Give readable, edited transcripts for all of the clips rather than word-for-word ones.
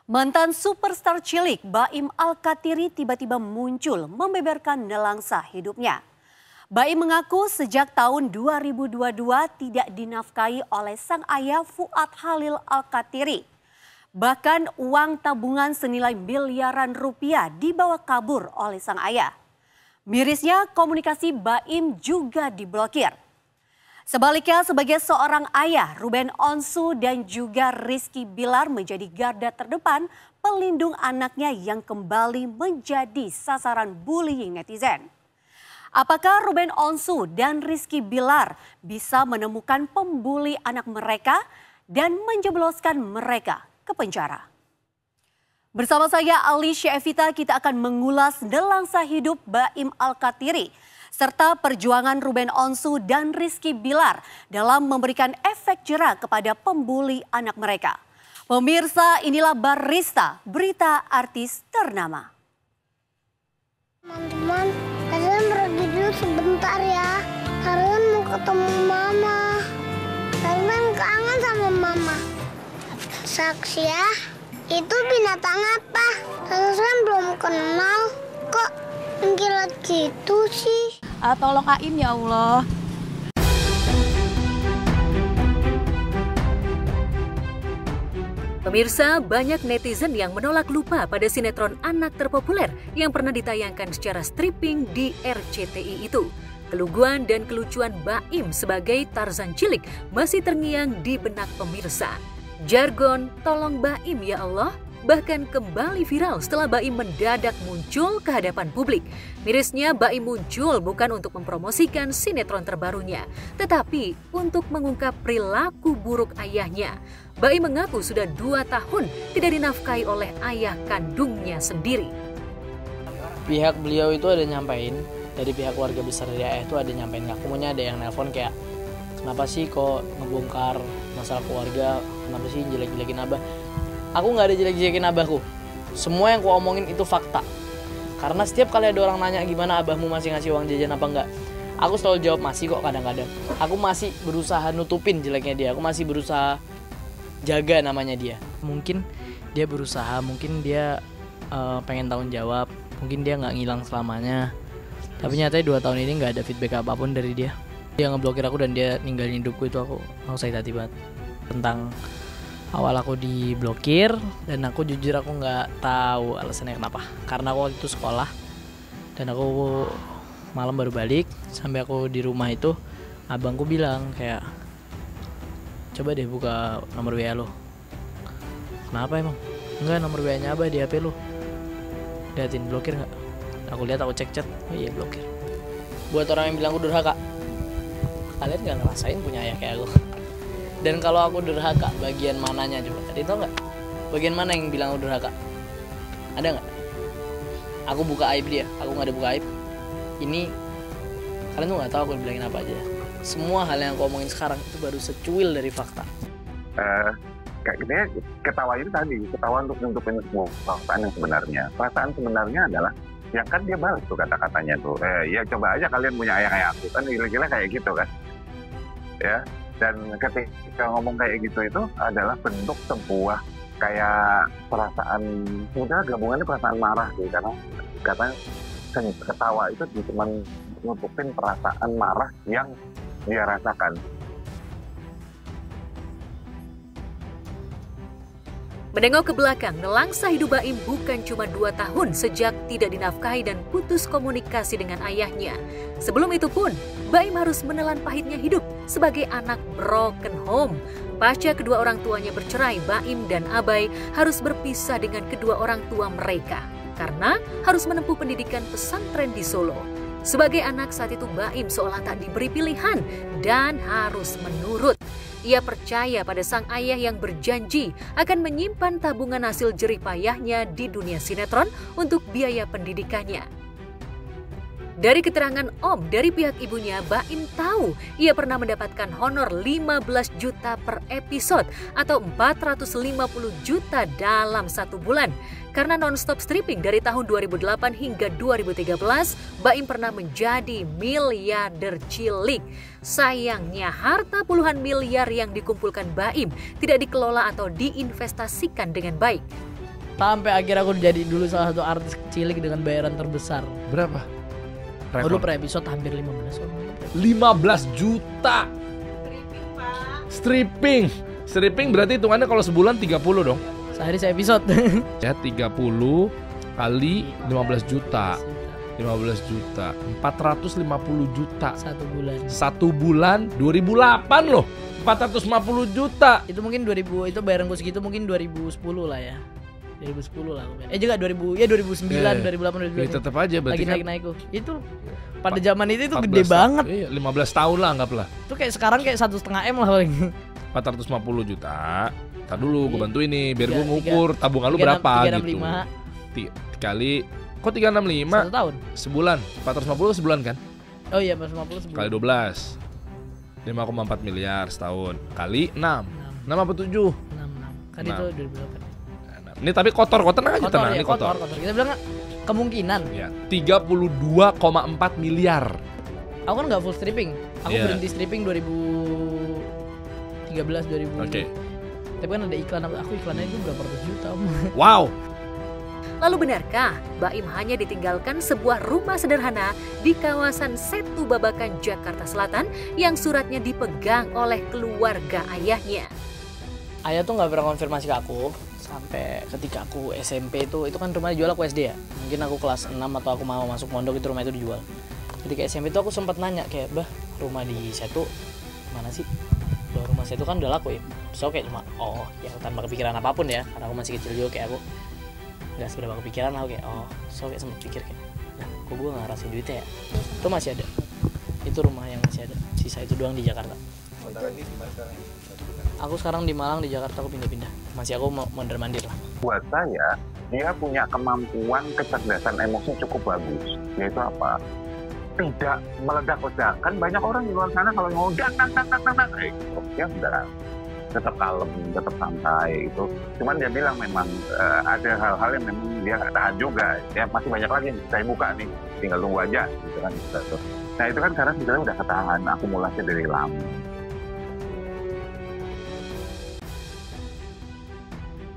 Mantan superstar cilik Baim Alkatiri tiba-tiba muncul membeberkan nelangsa hidupnya. Baim mengaku sejak tahun 2022 tidak dinafkahi oleh sang ayah Fuad Khalil Alkatiri. Bahkan uang tabungan senilai miliaran rupiah dibawa kabur oleh sang ayah. Mirisnya komunikasi Baim juga diblokir. Sebaliknya sebagai seorang ayah, Ruben Onsu dan juga Rizky Bilar menjadi garda terdepan pelindung anaknya yang kembali menjadi sasaran bullying netizen. Apakah Ruben Onsu dan Rizky Bilar bisa menemukan pembuli anak mereka dan menjebloskan mereka ke penjara? Bersama saya Alicia Evita, kita akan mengulas nelangsa hidup Baim Alkatiri serta perjuangan Ruben Onsu dan Rizky Bilar dalam memberikan efek jera kepada pembuli anak mereka. Pemirsa, inilah Barista, berita artis ternama. Teman-teman, kalian pergi dulu sebentar ya. Kalian mau ketemu Mama. Kalian kangen sama Mama. Saksi ya, itu binatang apa? Kalian belum kenal. Kok mengkilat gitu sih? Tolong Ain ya Allah. Pemirsa, banyak netizen yang menolak lupa pada sinetron anak terpopuler yang pernah ditayangkan secara stripping di RCTI itu. Keluguan dan kelucuan Baim sebagai Tarzan cilik masih terngiang di benak pemirsa. Jargon "tolong Baim ya Allah" bahkan kembali viral setelah Baim mendadak muncul ke hadapan publik. Mirisnya Baim muncul bukan untuk mempromosikan sinetron terbarunya, tetapi untuk mengungkap perilaku buruk ayahnya. Baim mengaku sudah 2 tahun tidak dinafkahi oleh ayah kandungnya sendiri. Pihak beliau itu ada nyampein, dari pihak keluarga besar dari ayah itu ada nyampein, ngakunya ada yang nelpon kayak, kenapa sih kok ngebongkar masalah keluarga, kenapa sih jelek-jelekin abah. Aku nggak ada jelek-jelekin abahku. Semua yang ku omongin itu fakta. Karena setiap kali ada orang nanya gimana abahmu masih ngasih uang jajan apa enggak, aku selalu jawab masih kok kadang-kadang. Aku masih berusaha nutupin jeleknya dia. Aku masih berusaha jaga namanya dia. Mungkin dia berusaha, mungkin dia pengen tanggung jawab, mungkin dia nggak ngilang selamanya. Tapi nyatanya 2 tahun ini nggak ada feedback apapun dari dia. Dia ngeblokir aku dan dia ninggalin hidupku, itu aku sakit hati banget. Tentang awal aku diblokir dan aku jujur aku nggak tahu alasannya kenapa. Karena aku waktu itu sekolah dan aku malam baru balik, sampai aku di rumah itu abangku bilang kayak, coba deh buka nomor WA lo. Kenapa emang? Enggak, nomor WA-nya Abah di HP lo. Liatin, blokir nggak? Aku lihat, aku cek chat, oh iya blokir. Buat orang yang bilang aku durhaka, kalian nggak ngerasain punya ayah kayak aku. Dan kalau aku durhaka, bagian mananya coba? Ada tau nggak? Bagian mana yang bilang aku durhaka? Ada nggak? Aku buka aib dia, aku nggak ada buka aib. Ini kalian tuh nggak tahu aku bilangin apa aja. Semua hal yang aku omongin sekarang itu baru secuil dari fakta. Kayak gini, ketawa itu tadi, ketawa untuk nutupin semua perasaan yang sebenarnya. Perasaan sebenarnya adalah, yang kan dia balas tuh kata-katanya tuh. Ya coba aja kalian punya ayah kayak aku, kan gila-gila kayak gitu kan. Ya. Dan ketika ngomong kayak gitu itu adalah bentuk sebuah kayak perasaan, sebenarnya gabungannya perasaan marah sih, karena katanya ketawa itu cuma nutupin perasaan marah yang dia rasakan. Menengok ke belakang, nelangsa hidup Baim bukan cuma 2 tahun sejak tidak dinafkahi dan putus komunikasi dengan ayahnya. Sebelum itu pun, Baim harus menelan pahitnya hidup sebagai anak broken home. Pasca kedua orang tuanya bercerai, Baim dan Abai harus berpisah dengan kedua orang tua mereka karena harus menempuh pendidikan pesantren di Solo. Sebagai anak saat itu, Baim seolah tak diberi pilihan dan harus menurut. Ia percaya pada sang ayah yang berjanji akan menyimpan tabungan hasil jerih payahnya di dunia sinetron untuk biaya pendidikannya. Dari keterangan Om dari pihak ibunya, Baim tahu ia pernah mendapatkan honor 15 juta per episode atau 450 juta dalam 1 bulan. Karena non-stop stripping dari tahun 2008 hingga 2013, Baim pernah menjadi miliarder cilik. Sayangnya harta puluhan miliar yang dikumpulkan Baim tidak dikelola atau diinvestasikan dengan baik. Sampai akhirnya aku jadi dulu salah satu artis cilik dengan bayaran terbesar. Berapa? Dulu per episode hampir 15 orang. 15 juta. Stripping. Stripping berarti hitungannya kalau sebulan 30 dong. Sehari se-episode. Ya 30 kali 15 juta. 15 juta. 450 juta. Satu bulan 2008 loh. 450 juta. Itu mungkin 2000, itu bayaranku segitu mungkin 2010 lah ya. 2010 lah. Juga 2000, ya 2009, 2008, 2009. Ya, tetap aja berarti lagi kan naik. Itu pada zaman itu gede banget. Iya, 15 tahun lah anggaplah. Itu kayak sekarang kayak 1,5 M lah paling. 450 juta. Tar dulu gue bantuin nih biar gue 3, ngukur tabungan lu berapa 365. gitu. Kali kok 365? 1 tahun. Sebulan. 450 sebulan kan? Oh iya, 450 sebulan. Kali 12. 5,4 miliar setahun. Kali 6. 6 apa 7? 6. Kan 6. itu 2008. Ini tapi kotor tenang aja, tenang. Ya, Ini kotor. Kita bilang kemungkinan. Ya, 32,4 miliar. Aku kan nggak full stripping. Aku Yeah. berhenti stripping 2013, 2000. Oke. Tapi kan ada iklan, aku iklannya itu berapa ratus juta. Wow. Lalu benarkah Baim hanya ditinggalkan sebuah rumah sederhana di kawasan Setu Babakan, Jakarta Selatan yang suratnya dipegang oleh keluarga ayahnya? Ayah tuh nggak pernah konfirmasi ke aku sampai ketika aku SMP itu kan rumah dijual aku SD ya. Mungkin aku kelas 6 atau aku mau masuk pondok itu rumah itu dijual. Ketika SMP itu aku sempat nanya kayak, "Bah, rumah di Setu mana sih?" Loh, rumah Setu kan udah laku ya. So kayak cuma ya tanpa kepikiran apapun ya, karena aku masih kecil juga kayak aku nggak seberapa kepikiran aku kayak so kayak sempat pikir kayak, nah kok gue nggak ngerasain duitnya ya. Itu masih ada, itu rumah yang masih ada, sisa itu doang di Jakarta. Aku sekarang di Malang, di Jakarta aku pindah-pindah, masih aku mondar mandir lah. Buat saya, dia punya kemampuan kecerdasan emosi cukup bagus. Yaitu apa? Tidak meledak-ledak. Kan banyak orang di luar sana kalau ngomong dia udah tetap kalem, tetap santai itu. Cuman dia bilang memang ada hal-hal yang memang dia nggak tahan juga. Ya masih banyak lagi yang saya buka nih, tinggal tunggu aja gitu kan. Nah itu kan karena sebenarnya udah ketahan akumulasi dari lama.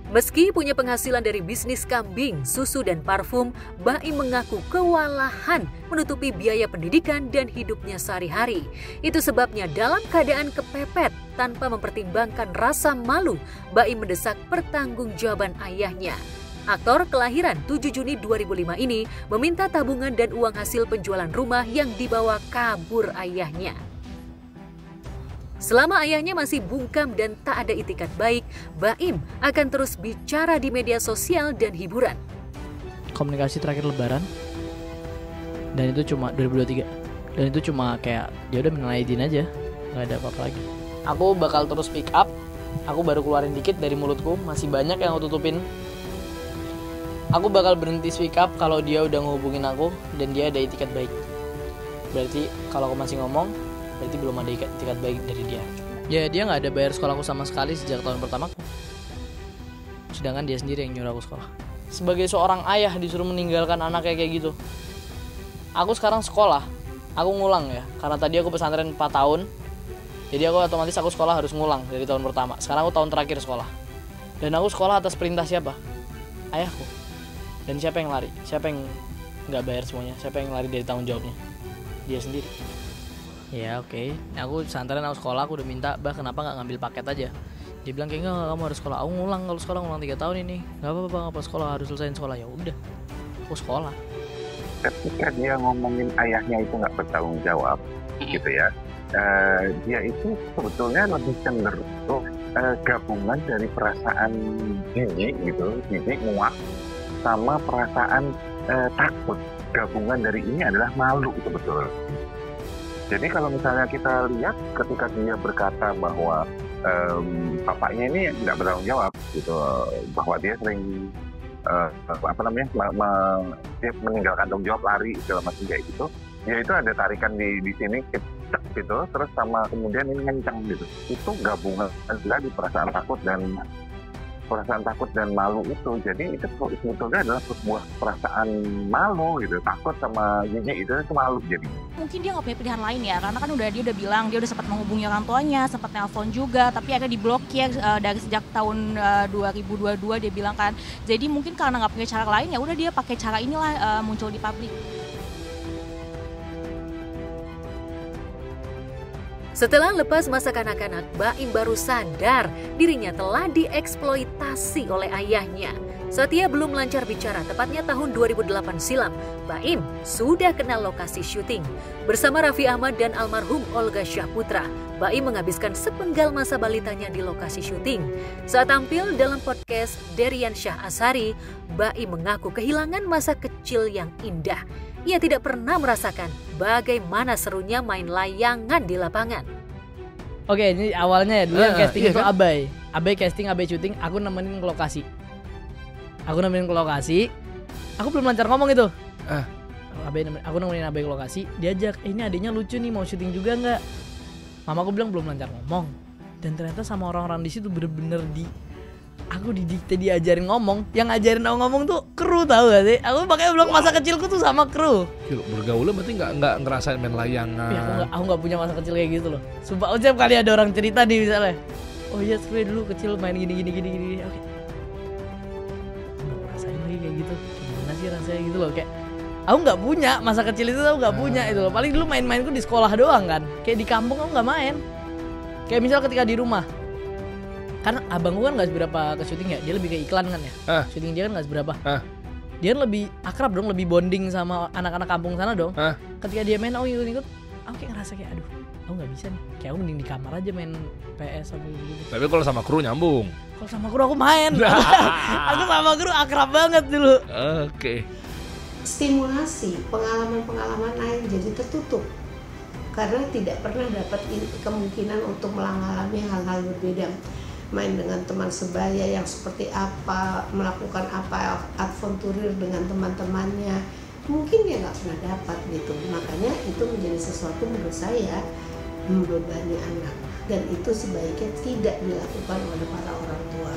Meski punya penghasilan dari bisnis kambing, susu, dan parfum, Baim mengaku kewalahan menutupi biaya pendidikan dan hidupnya sehari-hari. Itu sebabnya dalam keadaan kepepet, tanpa mempertimbangkan rasa malu, Baim mendesak pertanggungjawaban ayahnya. Aktor kelahiran 7 Juni 2005 ini meminta tabungan dan uang hasil penjualan rumah yang dibawa kabur ayahnya. Selama ayahnya masih bungkam dan tak ada itikat baik, Baim akan terus bicara di media sosial dan hiburan. Komunikasi terakhir Lebaran, dan itu cuma 2023. Dan itu cuma kayak dia udah minal aidin aja, nggak ada apa-apa lagi. Aku bakal terus pick up. Aku baru keluarin dikit dari mulutku, masih banyak yang aku tutupin. Aku bakal berhenti speak up kalau dia udah ngehubungin aku dan dia ada itikat baik. Berarti kalau aku masih ngomong, berarti belum ada itikat baik dari dia. Ya dia nggak ada bayar sekolahku sama sekali sejak tahun pertamaku. Sedangkan dia sendiri yang nyuruh aku sekolah. Sebagai seorang ayah disuruh meninggalkan anaknya kayak gitu. Aku sekarang sekolah, aku ngulang ya. Karena tadi aku pesantren 4 tahun. Jadi aku otomatis aku sekolah harus ngulang dari tahun pertama. Sekarang aku tahun terakhir sekolah. Dan aku sekolah atas perintah siapa? Ayahku. Dan siapa yang lari? Siapa yang nggak bayar semuanya? Siapa yang lari dari tanggung jawabnya? Dia sendiri. Ya oke. Aku pesantren, aku sekolah, aku udah minta, bah kenapa nggak ngambil paket aja? Dia bilang kayak enggak, kamu harus sekolah. Aku ngulang, kalau sekolah ngulang 3 tahun ini. Nggak apa-apa, nggak apa sekolah, harus selesaiin sekolah. Ya udah, aku sekolah. Ketika dia ngomongin ayahnya itu nggak bertanggung jawab, gitu ya, dia itu sebetulnya lebih cenderung gabungan dari perasaan jijik gitu, jijik, muak, sama perasaan takut. Gabungan dari ini adalah malu sebetulnya. Jadi kalau misalnya kita lihat ketika dia berkata bahwa bapaknya ini nggak bertanggung jawab, gitu, bahwa dia sering dia meninggalkan tanggung jawab, lari segala macam kayak gitu, ya itu ada tarikan di sini cek gitu, terus sama kemudian ini kencang gitu. Itu gabungan lagi perasaan takut dan perasaan takut dan malu itu. Jadi itu sebetulnya adalah sebuah perasaan malu gitu, takut sama jijik itu malu jadi. Mungkin dia nggak punya pilihan lain ya, karena kan dia udah bilang dia udah sempat menghubungi orang tuanya, sempat telepon juga, tapi akhirnya diblokir dari sejak tahun 2022 dia bilang kan. Jadi mungkin karena nggak punya cara lain ya udah dia pakai cara inilah muncul di publik. Setelah lepas masa kanak-kanak, Baim baru sadar dirinya telah dieksploitasi oleh ayahnya. Saat ia belum lancar bicara, tepatnya tahun 2008 silam, Baim sudah kenal lokasi syuting. Bersama Raffi Ahmad dan almarhum Olga Syahputra, Baim menghabiskan sepenggal masa balitanya di lokasi syuting. Saat tampil dalam podcast Derian Syah Ashari, Baim mengaku kehilangan masa kecil yang indah. Ia tidak pernah merasakan bagaimana serunya main layangan di lapangan. Oke, ini awalnya ya dulu yang casting itu kan? Abai casting, Abai syuting, aku nemenin ke lokasi. Aku belum lancar ngomong itu. Aku nemenin Abai ke lokasi, diajak, ini adiknya lucu nih, mau syuting juga nggak? Mamaku bilang belum lancar ngomong. Dan ternyata sama orang-orang di situ bener-bener aku didikte diajarin ngomong. Yang ngajarin aku ngomong tuh kru, tahu gak sih? Aku makanya bilang masa kecilku tuh sama kru. Bergaulnya berarti nggak ngerasain main layangan. Ya, aku nggak punya masa kecil kayak gitu loh. Sumpah, setiap kali ada orang cerita nih misalnya, oh iya seru dulu kecil main gini. Oke. Ngerasain lagi kayak gitu. Gimana sih rasanya gitu loh, kayak aku nggak punya masa kecil itu, aku nggak punya itu loh. Paling dulu main-mainku di sekolah doang kan. Kayak di kampung aku nggak main. Kayak misal ketika di rumah. Karena abangku kan gak seberapa ke syuting ya, dia lebih ke iklan kan ya. Syuting dia kan gak seberapa. Dia lebih akrab dong, lebih bonding sama anak-anak kampung sana dong. Ketika dia main, aku ikut, aku kayak ngerasa kayak aduh, aku gak bisa nih. Kayak aku mending di kamar aja main PS atau gitu. Tapi kalau sama kru nyambung. Kalau sama kru aku main. Aku sama kru akrab banget dulu. Oke. Stimulasi pengalaman-pengalaman lain jadi tertutup. Karena tidak pernah dapat kemungkinan untuk mengalami hal-hal berbeda. Main dengan teman sebaya yang seperti apa, melakukan apa, adventurir dengan teman-temannya, mungkin dia nggak pernah dapat gitu. Makanya itu menjadi sesuatu menurut saya membebani anak, dan itu sebaiknya tidak dilakukan oleh para orang tua.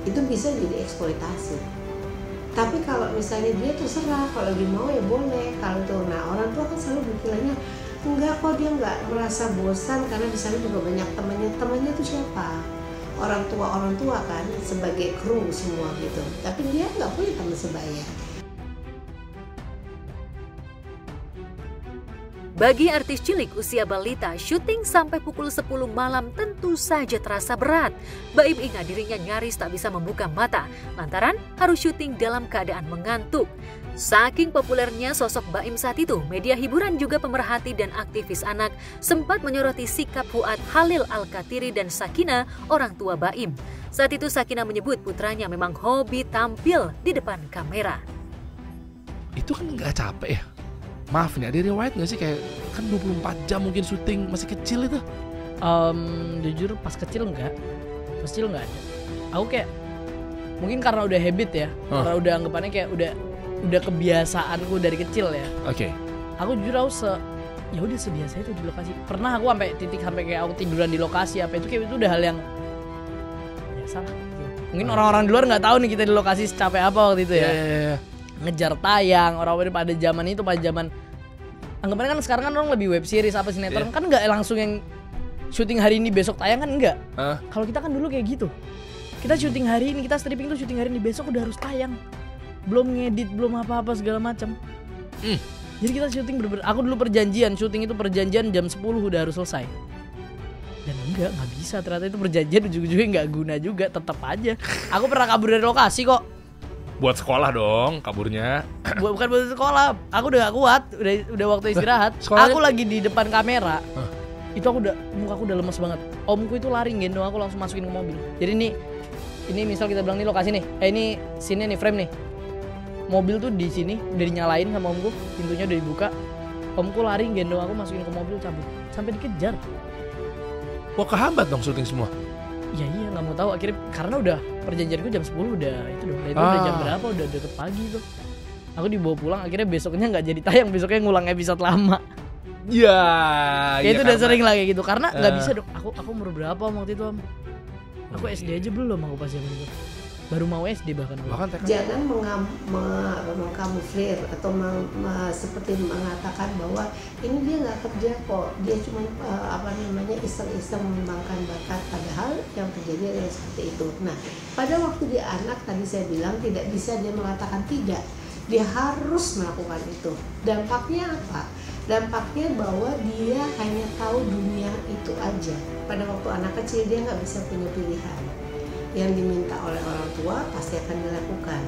Itu bisa jadi eksploitasi. Tapi kalau misalnya dia terserah, kalau dia mau ya boleh. Kalau tuh, nah orang tua kan selalu berkilanya enggak kok, dia nggak merasa bosan karena di sana juga banyak temannya tuh siapa? Orang tua kan sebagai kru semua gitu, tapi dia nggak punya teman sebaya. Bagi artis cilik usia balita, syuting sampai pukul 10 malam tentu saja terasa berat. Baim ingat dirinya nyaris tak bisa membuka mata lantaran harus syuting dalam keadaan mengantuk. Saking populernya sosok Baim saat itu, media hiburan juga pemerhati dan aktivis anak sempat menyoroti sikap Fuad Khalil Al-Katiri dan Sakina, orang tua Baim. Saat itu Sakina menyebut putranya memang hobi tampil di depan kamera. Itu kan nggak capek ya? Maaf nih, ada riwayat nggak sih kayak kan 24 jam mungkin syuting, masih kecil itu? Jujur pas kecil nggak ada. Aku kayak mungkin karena udah habit ya, karena udah anggapannya kayak udah kebiasaanku dari kecil ya. Oke. Aku jujur ya udah sebiasa itu di lokasi. Pernah aku sampai kayak aku tiduran di lokasi apa itu, kayak itu udah hal yang biasa lah. Mungkin orang-orang di luar nggak tahu nih kita di lokasi secapek apa waktu itu ya. Ngejar tayang, orang-orang pada zaman itu, pada zaman anggapannya kan sekarang kan orang lebih web series apa sinetron, kan nggak langsung yang syuting hari ini besok tayang kan enggak. Kalau kita kan dulu kayak gitu. Kita syuting hari ini, kita stripping tuh syuting hari ini, besok udah harus tayang. Belum ngedit, belum apa-apa segala macam. Jadi kita syuting aku dulu syuting itu perjanjian jam 10 udah harus selesai. Dan enggak bisa, ternyata itu perjanjian ujung-ujungnya nggak guna juga, tetap aja. Aku pernah kabur dari lokasi kok. Buat sekolah dong kaburnya. Bukan buat sekolah, aku udah gak kuat, udah waktu istirahat. Aku lagi di depan kamera. Itu mukaku udah lemes banget. Omku itu lari gendong aku langsung masukin ke mobil. Jadi ini misal kita bilang nih lokasi nih. Ini scene nih, frame nih. Mobil tuh di sini udah dinyalain sama omku, pintunya udah dibuka. Omku lari gendong aku masukin ke mobil, cabut. Sampai dikejar. Wah, kehambat dong syuting semua. Iya nggak mau tahu akhirnya karena udah perjanjianku jam 10 udah itu dong. Itu udah jam berapa, udah deket pagi tuh. Aku dibawa pulang, akhirnya besoknya nggak jadi tayang, besoknya ngulang episode lama. Ya itu udah sering lah kayak gitu karena nggak bisa dong. Aku umur berapa waktu itu, Om? Aku SD aja belum aku pas zaman itu. baru mau SD bahkan TK. Jangan mengkamuflir atau seperti mengatakan bahwa ini dia nggak kerja kok, dia cuma iseng-iseng mengembangkan bakat, padahal yang terjadi adalah seperti itu. Nah, pada waktu dia anak tadi saya bilang tidak bisa dia mengatakan tidak, dia harus melakukan itu. Dampaknya apa? Dampaknya bahwa dia hanya tahu dunia itu aja. Pada waktu anak kecil dia nggak bisa punya pilihan. Yang diminta oleh orang tua pasti akan dilakukan.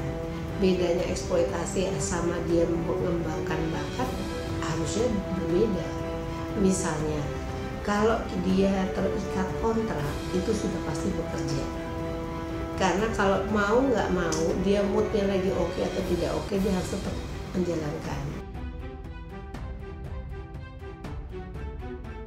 Bedanya eksploitasi sama dia mengembangkan bakat harusnya berbeda. Misalnya, kalau dia terikat kontrak itu sudah pasti bekerja. Karena kalau mau nggak mau, dia moodnya lagi oke atau tidak oke, dia harus tetap menjalankan.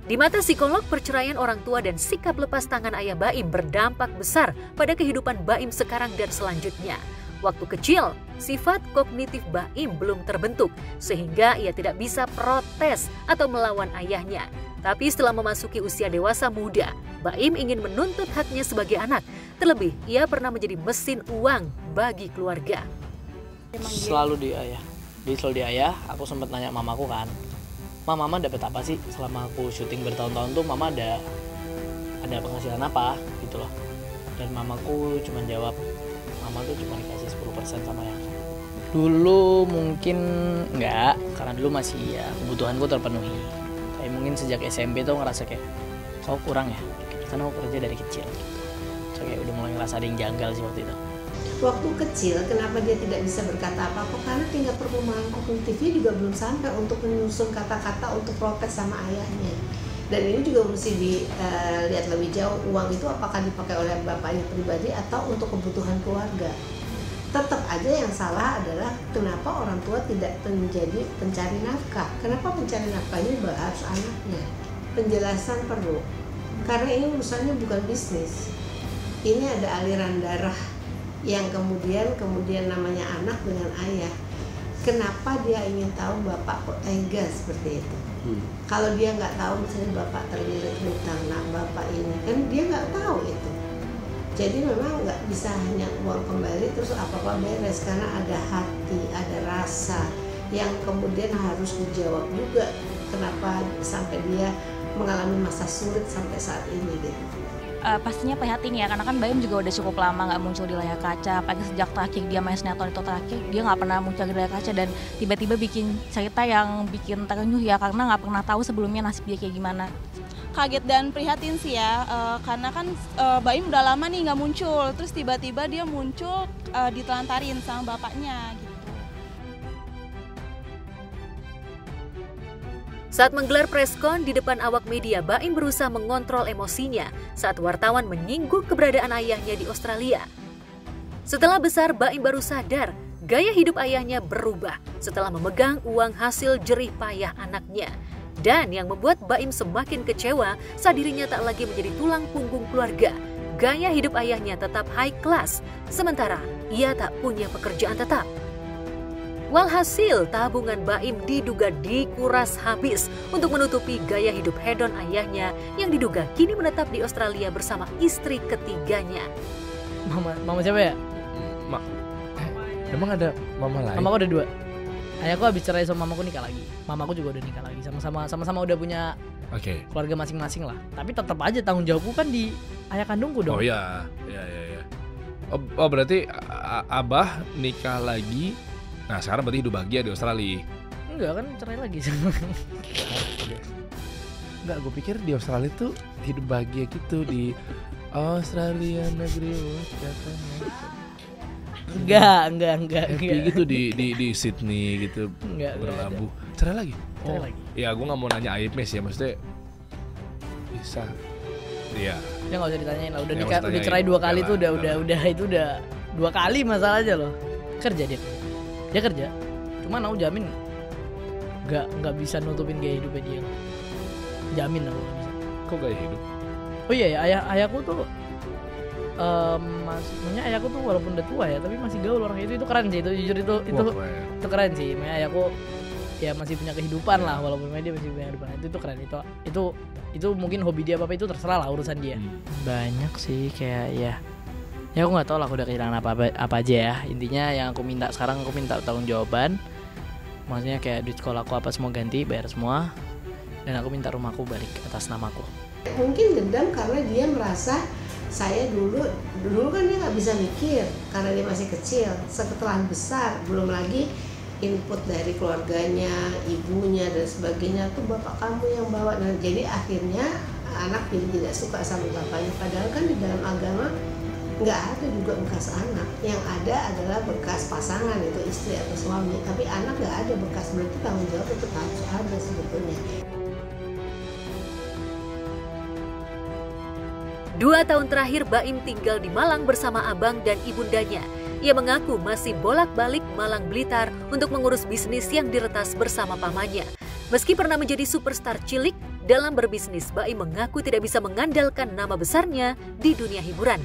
Di mata psikolog, perceraian orang tua dan sikap lepas tangan ayah Baim berdampak besar pada kehidupan Baim sekarang dan selanjutnya. Waktu kecil, sifat kognitif Baim belum terbentuk, sehingga ia tidak bisa protes atau melawan ayahnya. Tapi setelah memasuki usia dewasa muda, Baim ingin menuntut haknya sebagai anak. Terlebih, ia pernah menjadi mesin uang bagi keluarga. Selalu di ayah. Jadi selalu di ayah, aku sempat nanya mamaku kan, Mama dapat apa sih selama aku syuting bertahun-tahun tuh, Mama ada penghasilan apa gitu loh. Dan mamaku cuma jawab, Mama tuh cuma dikasih 10% sama yang dulu mungkin enggak, karena dulu masih ya kebutuhanku terpenuhi. Tapi mungkin sejak SMP tuh ngerasa kayak kok kurang ya, karena aku kerja dari kecil gitu. So kayak udah mulai ngerasa ada yang janggal sih waktu itu. Waktu kecil, kenapa dia tidak bisa berkata apa-apa? Karena tingkat perkembangan kognitifnya juga belum sampai untuk menyusun kata-kata untuk protes sama ayahnya. Dan ini juga mesti dilihat lebih jauh, uang itu apakah dipakai oleh bapaknya pribadi atau untuk kebutuhan keluarga. Tetap aja yang salah adalah kenapa orang tua tidak menjadi pencari nafkah. Kenapa pencari nafkahnya harus anaknya? Penjelasan perlu. Karena ini urusannya bukan bisnis. Ini ada aliran darah yang kemudian namanya anak dengan ayah. Kenapa dia ingin tahu bapak kok tega seperti itu? Kalau dia nggak tahu misalnya bapak terlilit hutang, nah bapak ini kan dia nggak tahu itu. Jadi memang nggak bisa hanya uang kembali terus apa-apa beres, karena ada hati, ada rasa yang kemudian harus dijawab juga. Kenapa sampai dia mengalami masa sulit sampai saat ini gitu. Pastinya prihatin ya, karena kan Baim juga udah cukup lama nggak muncul di layar kaca. Apalagi sejak terakhir dia main sinetron itu terakhir, dia nggak pernah muncul di layar kaca dan tiba-tiba bikin cerita yang bikin terenyuh ya, karena nggak pernah tahu sebelumnya nasib dia kayak gimana. Kaget dan prihatin sih ya, karena kan Baim udah lama nih nggak muncul, terus tiba-tiba dia muncul ditelantarin sama bapaknya gitu. Saat menggelar preskon di depan awak media, Baim berusaha mengontrol emosinya saat wartawan menyinggung keberadaan ayahnya di Australia. Setelah besar, Baim baru sadar gaya hidup ayahnya berubah setelah memegang uang hasil jerih payah anaknya. Dan yang membuat Baim semakin kecewa saat dirinya tak lagi menjadi tulang punggung keluarga. Gaya hidup ayahnya tetap high class, sementara ia tak punya pekerjaan tetap. Walhasil, tabungan Baim diduga dikuras habis untuk menutupi gaya hidup hedon ayahnya yang diduga kini menetap di Australia bersama istri ketiganya. Mama siapa ya? Emang ada mama lain? Mamaku ada 2. Ayahku habis cerai sama mamaku nikah lagi. Mamaku juga udah nikah lagi. Sama-sama udah punya keluarga masing-masing lah. Tapi tetap aja tanggung jawabku kan di ayah kandungku dong. Oh iya. Oh berarti abah nikah lagi. Nah sekarang berarti hidup bahagia di Australia. Enggak kan, cerai lagi. Enggak, gue pikir di Australia tuh hidup bahagia gitu. Di Australia negeri katanya. Enggak. Gitu di Sydney gitu. Enggak, berlabuh. Cerai lagi? Cerai lagi. Ya gue gak mau nanya Aibmes ya, maksudnya bisa. Iya. Ya gak usah ditanyain lah, udah cerai 2 kali tuh udah itu udah 2 kali masalah aja loh. Kerja dia kerja, cuman aku jamin nggak bisa nutupin gaya hidupnya dia, jamin aku nggak bisa. Kok gaya hidup? Oh iya ya, ayahku tuh maksudnya ayahku tuh walaupun udah tua ya tapi masih gaul orangnya, itu keren sih, itu jujur itu keren sih. Makanya ayahku ya masih punya kehidupan lah, walaupun dia masih punya kehidupan, itu keren. Itu mungkin hobi dia apa itu terserah lah, urusan dia. Banyak sih kayak ya Ya aku nggak tahu lah aku udah kehilangan apa aja ya. Intinya yang aku minta sekarang, aku minta tanggung jawaban. Maksudnya kayak duit sekolah aku apa semua ganti, bayar semua. Dan aku minta rumahku balik atas namaku. Mungkin dendam karena dia merasa saya dulu kan dia nggak bisa mikir karena dia masih kecil. Setelah besar, belum lagi input dari keluarganya, ibunya dan sebagainya tuh bapak kamu yang bawa. Dan jadi akhirnya anak jadi tidak suka sama bapaknya. Padahal kan di dalam agama nggak ada juga bekas anak, yang ada adalah bekas pasangan, itu istri atau suami. Tapi anak nggak ada bekas, berarti tanggung jawab itu harus ada sebetulnya. 2 tahun terakhir Baim tinggal di Malang bersama abang dan ibundanya. Ia mengaku masih bolak-balik Malang Blitar untuk mengurus bisnis yang diretas bersama pamannya. Meski pernah menjadi superstar cilik, dalam berbisnis Baim mengaku tidak bisa mengandalkan nama besarnya di dunia hiburan.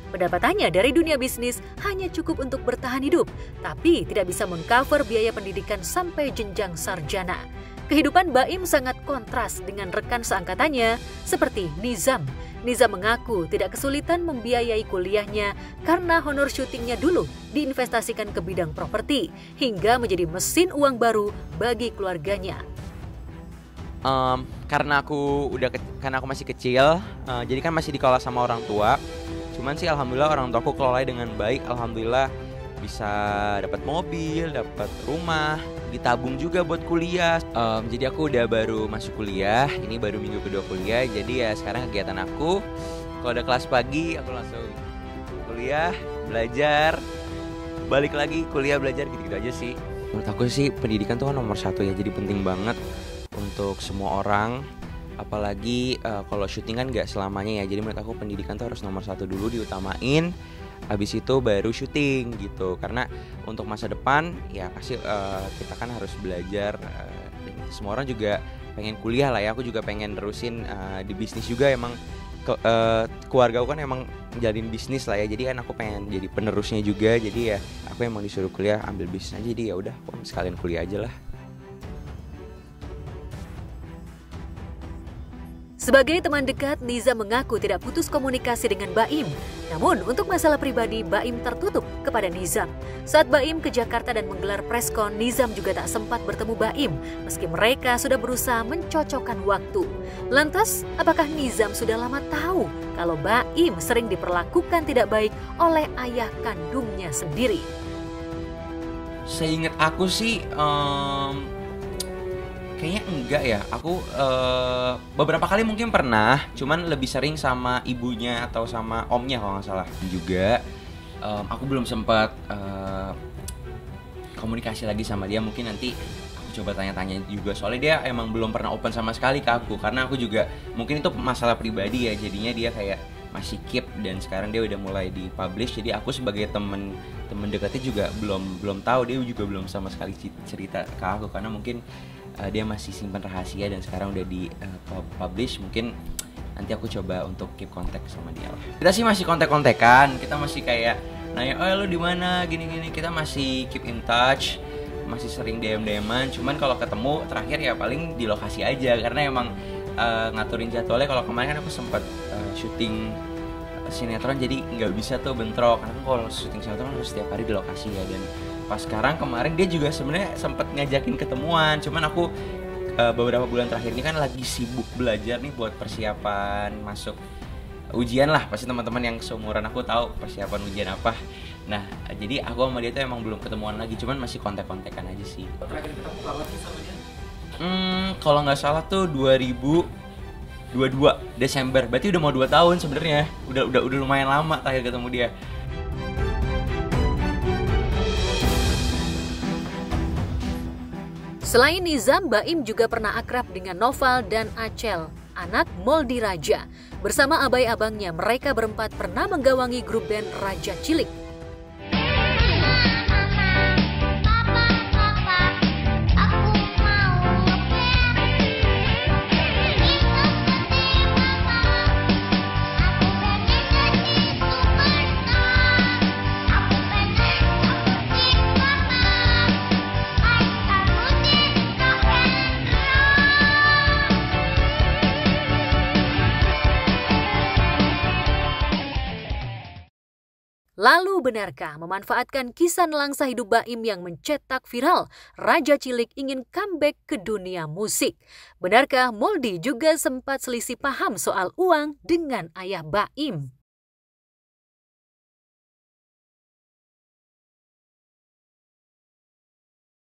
Pendapatannya dari dunia bisnis hanya cukup untuk bertahan hidup, tapi tidak bisa mengcover biaya pendidikan sampai jenjang sarjana. Kehidupan Baim sangat kontras dengan rekan seangkatannya seperti Nizam. Nizam mengaku tidak kesulitan membiayai kuliahnya karena honor syutingnya dulu diinvestasikan ke bidang properti hingga menjadi mesin uang baru bagi keluarganya. Karena aku masih kecil, jadi kan masih dikelola sama orang tua. Cuman sih alhamdulillah orang tuaku kelola dengan baik. Alhamdulillah bisa dapat mobil, dapat rumah, ditabung juga buat kuliah. Jadi aku udah baru masuk kuliah, ini baru minggu kedua kuliah. Jadi ya sekarang kegiatan aku, kalau udah kelas pagi aku langsung kuliah, belajar, balik lagi kuliah, belajar, gitu-gitu aja sih. Menurut aku sih pendidikan tuh kan nomor 1 ya, jadi penting banget untuk semua orang. Apalagi kalau syuting kan gak selamanya ya. Jadi menurut aku pendidikan tuh harus nomor 1 dulu, diutamain. Habis itu baru syuting gitu. Karena untuk masa depan ya pasti kita kan harus belajar. Semua orang juga pengen kuliah lah ya. Aku juga pengen terusin di bisnis juga. Emang keluarga aku kan emang jalin bisnis lah ya. Jadi kan aku pengen jadi penerusnya juga. Jadi ya aku emang disuruh kuliah ambil bisnis aja. Jadi ya udah sekalian kuliah aja lah. Sebagai teman dekat, Nizam mengaku tidak putus komunikasi dengan Baim. Namun, untuk masalah pribadi, Baim tertutup kepada Nizam. Saat Baim ke Jakarta dan menggelar preskon, Nizam juga tak sempat bertemu Baim, meski mereka sudah berusaha mencocokkan waktu. Lantas, apakah Nizam sudah lama tahu kalau Baim sering diperlakukan tidak baik oleh ayah kandungnya sendiri? Seingat aku sih, kayaknya enggak ya. Aku beberapa kali mungkin pernah, cuman lebih sering sama ibunya atau sama omnya kalau nggak salah. Juga aku belum sempat komunikasi lagi sama dia. Mungkin nanti aku coba tanya-tanya juga. Soalnya dia emang belum pernah open sama sekali ke aku. Karena aku juga mungkin itu masalah pribadi ya. Jadinya dia kayak masih keep, dan sekarang dia udah mulai dipublish. Jadi aku sebagai temen dekatnya juga belum tahu. Dia juga belum sama sekali cerita ke aku karena mungkin dia masih simpan rahasia, dan sekarang udah di publish. Mungkin nanti aku coba untuk keep kontak sama dia lah. Kita sih masih kontak-kontakan, kita masih kayak nanya, oh lu di mana, gini-gini. Kita masih keep in touch, masih sering DM-an. Cuman kalau ketemu terakhir ya paling di lokasi aja, karena emang ngaturin jadwalnya. Kalau kemarin kan aku sempat syuting sinetron, jadi nggak bisa tuh bentrok. Karena kalau syuting sinetron harus setiap hari di lokasi ya. Dan pas sekarang kemarin dia juga sebenarnya sempat ngajakin ketemuan, cuman aku beberapa bulan terakhir ini kan lagi sibuk belajar nih buat persiapan masuk ujian lah. Pasti teman-teman yang seumuran aku tahu persiapan ujian apa. Nah, jadi aku sama dia tuh emang belum ketemuan lagi, cuman masih kontak-kontakan aja sih. Terakhir ketemu kapan sih sama dia? Kalau nggak salah tuh 2022 Desember. Berarti udah mau 2 tahun sebenarnya. Udah lumayan lama terakhir ketemu dia. Selain Nizam, Baim juga pernah akrab dengan Noval dan Acel, anak Moldi Raja. Bersama abai-abangnya, mereka berempat pernah menggawangi grup band Raja Cilik. Lalu benarkah memanfaatkan kisah nelangsa hidup Baim yang mencetak viral, Raja Cilik ingin comeback ke dunia musik? Benarkah Moldy juga sempat selisih paham soal uang dengan ayah Baim?